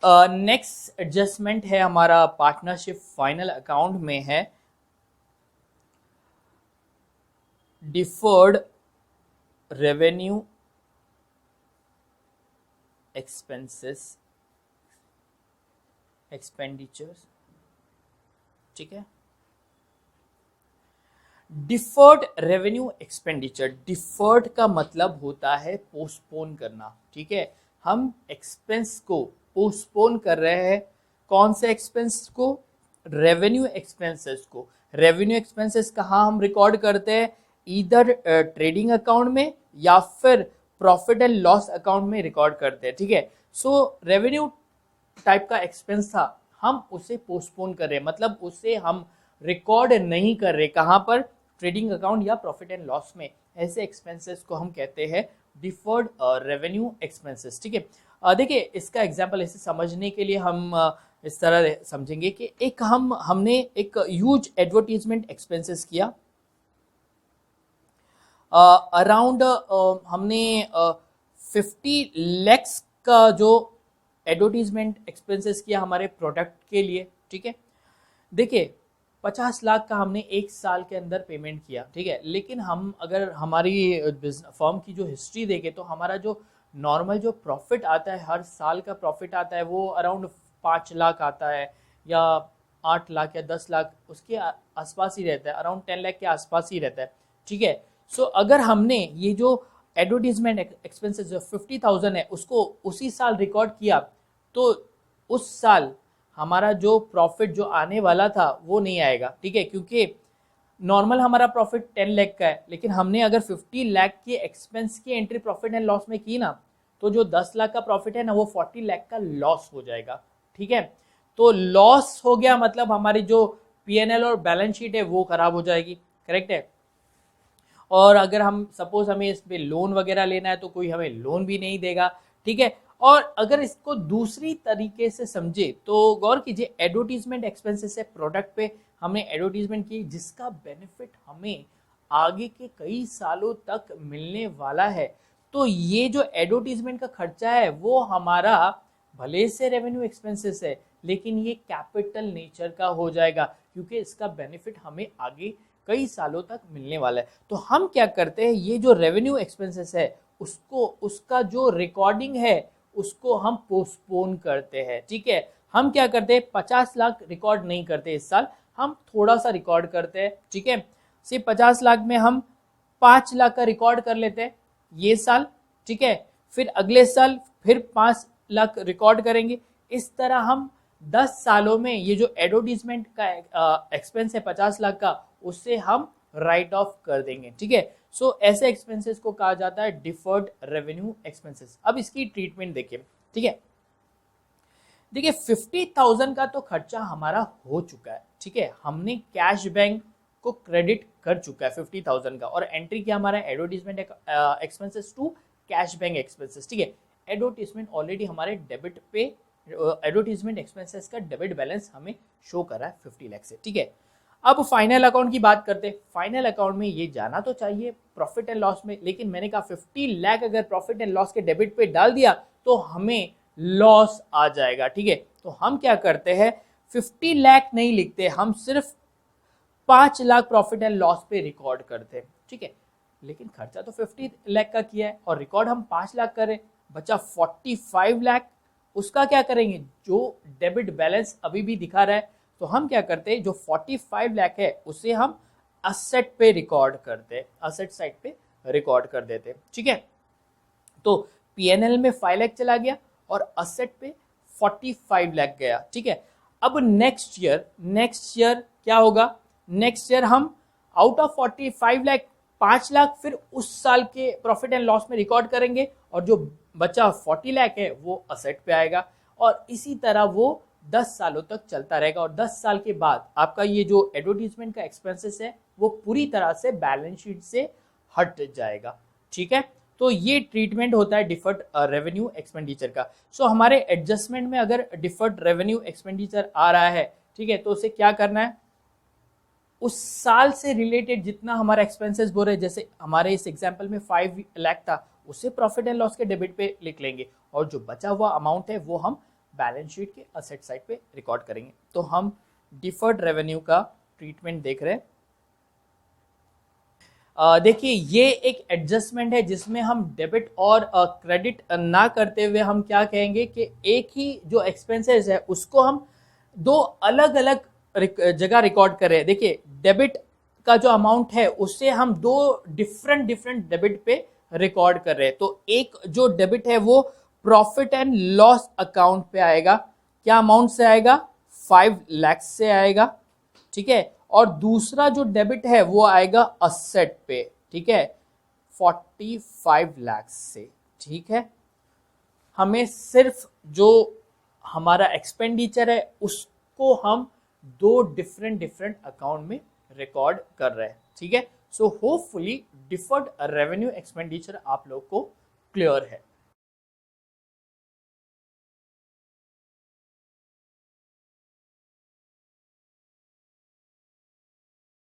Next adjustment है हमारा partnership final account में है डिफर्ड रेवेन्यू एक्सपेंसेस एक्सपेंडिचर्स। ठीक है, डिफर्ड रेवेन्यू एक्सपेंडिचर, डिफर्ड का मतलब होता है पोस्टपोन करना। ठीक है, हम एक्सपेंस को पोस्टपोन कर रहे हैं। कौन से एक्सपेंस को? रेवेन्यू एक्सपेंसेस को। रेवेन्यू एक्सपेंसेस कहाँ हम रिकॉर्ड करते हैं? इधर ट्रेडिंग अकाउंट में या फिर प्रॉफिट एंड लॉस अकाउंट में रिकॉर्ड करते हैं। ठीक है, सो रेवेन्यू टाइप का एक्सपेंस था, हम उसे पोस्टपोन कर रहे हैं, मतलब उसे हम रिकॉर्ड नहीं कर रहे। कहाँ पर? ट्रेडिंग अकाउंट या प्रॉफिट एंड लॉस में। ऐसे एक्सपेंसेस को हम कहते हैं डिफर्ड रेवेन्यू एक्सपेंसेस। ठीक है, देखिए इसका एग्जांपल ऐसे समझने के लिए हम इस तरह समझेंगे कि एक हमने एक ह्यूज एडवर्टीजमेंट एक्सपेंसेस किया। अराउंड हमने 50 लैक्स का जो एडवर्टीजमेंट एक्सपेंसेस किया हमारे प्रोडक्ट के लिए। ठीक है, देखिए 50 लाख का हमने एक साल के अंदर पेमेंट किया। ठीक है, लेकिन हम अगर हमारी फर्म की जो हिस्ट्री देखें तो हमारा जो नॉर्मल जो प्रॉफिट आता है, हर साल का प्रॉफिट आता है, वो अराउंड 5 लाख आता है या 8 लाख या 10 लाख, उसके आसपास ही रहता है, अराउंड 10 लाख के आसपास ही रहता है। ठीक है, सो अगर हमने ये जो एडवर्टीजमेंट एक्सपेंसेस जो 50,000 है उसको उसी साल रिकॉर्ड किया तो उस साल हमारा जो प्रॉफिट जो आने वाला था वो नहीं आएगा। ठीक है, क्योंकि नॉर्मल हमारा प्रॉफिट 10 लाख का है, लेकिन हमने अगर 50 लाख की एक्सपेंस की एंट्री प्रॉफिट एंड लॉस में की ना, तो जो 10 लाख का प्रॉफिट है ना वो 40 लाख का लॉस हो जाएगा। ठीक है, तो लॉस हो गया मतलब हमारी जो पीएनएल और बैलेंस शीट है वो खराब हो जाएगी। करेक्ट है, और अगर हम सपोज हमें इस पे लोन वगैरह लेना है तो कोई हमें लोन भी नहीं देगा। ठीक है, और अगर इसको दूसरी तरीके से समझे तो गौर कीजिए, एडवर्टीजमेंट एक्सपेंसेस है, प्रोडक्ट पे हमने एडवर्टीजमेंट की जिसका बेनिफिट हमें आगे के कई सालों तक मिलने वाला है। तो ये जो एडवर्टीजमेंट का खर्चा है वो हमारा भले से रेवेन्यू एक्सपेंसेस है, लेकिन ये कैपिटल नेचर का हो जाएगा क्योंकि इसका बेनिफिट हमें आगे कई सालों तक मिलने वाला है। तो हम क्या करते हैं, ये जो रेवेन्यू एक्सपेंसेस है उसको, उसका जो रिकॉर्डिंग है उसको हम पोस्टपोन करते हैं। ठीक है, हम क्या करते हैं, 50 लाख रिकॉर्ड नहीं करते इस साल, हम थोड़ा सा रिकॉर्ड करते हैं। ठीक है, सिर्फ 50 लाख में हम 5 लाख का रिकॉर्ड कर लेते हैं ये साल। ठीक है, फिर अगले साल फिर 5 लाख रिकॉर्ड करेंगे। इस तरह हम 10 सालों में ये जो एडवर्टीजमेंट का एक्सपेंस है 50 लाख का, उससे हम राइट ऑफ कर देंगे। ठीक है, सो ऐसे एक्सपेंसेस को कहा जाता है डिफर्ड रेवेन्यू एक्सपेंसेस। अब इसकी ट्रीटमेंट देखिए। ठीक है, देखिए 50,000 का तो खर्चा हमारा हो चुका है। ठीक है, हमने कैश बैंक को क्रेडिट कर चुका है 50,000 का, और एंट्री किया हमारा advertisement expenses to cash bank expenses. ठीक है, एडवर्टीजमेंट ऑलरेडी हमारे डेबिट पे, एडवर्टीजमेंट एक्सपेंसेस का डेबिट बैलेंस हमें शो कर रहा है 50 लाख से। ठीक है, अब फाइनल अकाउंट की बात करते हैं। फाइनल अकाउंट में ये जाना तो चाहिए प्रॉफिट एंड लॉस में, लेकिन मैंने कहा 50 लाख अगर प्रॉफिट एंड लॉस के डेबिट पे डाल दिया तो हमें लॉस आ जाएगा। ठीक है, तो हम क्या करते हैं, 50 लाख नहीं लिखते, हम सिर्फ 5 लाख प्रॉफिट एंड लॉस पे रिकॉर्ड करते हैं। ठीक है, लेकिन खर्चा तो 50 लाख का किया है और रिकॉर्ड हम 5 लाख करें, बचा 45 लाख। उसका क्या करेंगे, जो डेबिट बैलेंस अभी भी दिखा रहा है, तो हम क्या करते हैं, जो 45 लाख है उसे हम असेट पे रिकॉर्ड करते हैं, असेट साइड पे रिकॉर्ड कर देते हैं। ठीक है, तो पीएनएल में 5 लाख चला गया और असेट पे 45 लाख गया। ठीक है, अब नेक्स्ट ईयर क्या होगा, नेक्स्ट ईयर हम आउट ऑफ 45 लाख 5 लाख फिर उस साल के प्रॉफिट एंड लॉस में रिकॉर्ड करेंगे, और जो बचा 40 लाख है वो असेट पे आएगा, और इसी तरह वो 10 सालों तक चलता रहेगा। और 10 साल के बाद आपका ये जो एडवर्टीजमेंट का एक्सपेंसेस है वो पूरी तरह से बैलेंस शीट से हट जाएगा। ठीक है, तो ये ट्रीटमेंट होता है डिफर्ड रेवेन्यू एक्सपेंडिचर का। सो हमारे एडजस्टमेंट में अगर डिफर्ड रेवेन्यू एक्सपेंडिचर आ रहा है, ठीक है, तो उसे क्या करना है, उस साल से रिलेटेड जितना हमारा एक्सपेंसेस बोल रहे, जैसे हमारे इस एग्जांपल में 5 लाख था, उसे प्रॉफिट एंड लॉस के डेबिट पे लिख लेंगे, और जो बचा हुआ अमाउंट है वो हम बैलेंस शीट के असेट साइड पे रिकॉर्ड करेंगे। तो हम डिफर्ड रेवेन्यू का ट्रीटमेंट देख रहे हैं। देखिए ये एक एडजस्टमेंट है जिसमें हम डेबिट और क्रेडिट ना करते हुए हम क्या कहेंगे कि एक ही जो एक्सपेंसेस है उसको हम दो अलग अलग जगह रिकॉर्ड कर रहे हैं। देखिए डेबिट का जो अमाउंट है उससे हम दो डिफरेंट डिफरेंट डेबिट पे रिकॉर्ड कर रहे हैं। तो एक जो डेबिट है वो प्रॉफिट एंड लॉस अकाउंट पे आएगा, क्या अमाउंट से आएगा, 5 लाख से आएगा, ठीक है। और दूसरा जो डेबिट है वो आएगा असेट पे, ठीक है, 45 लाख से, ठीक है। हमें सिर्फ जो हमारा एक्सपेंडिचर है उसको हम दो डिफरेंट डिफरेंट अकाउंट में रिकॉर्ड कर रहे हैं, ठीक है। So hopefully deferred revenue expenditure आप लोग को क्लियर है।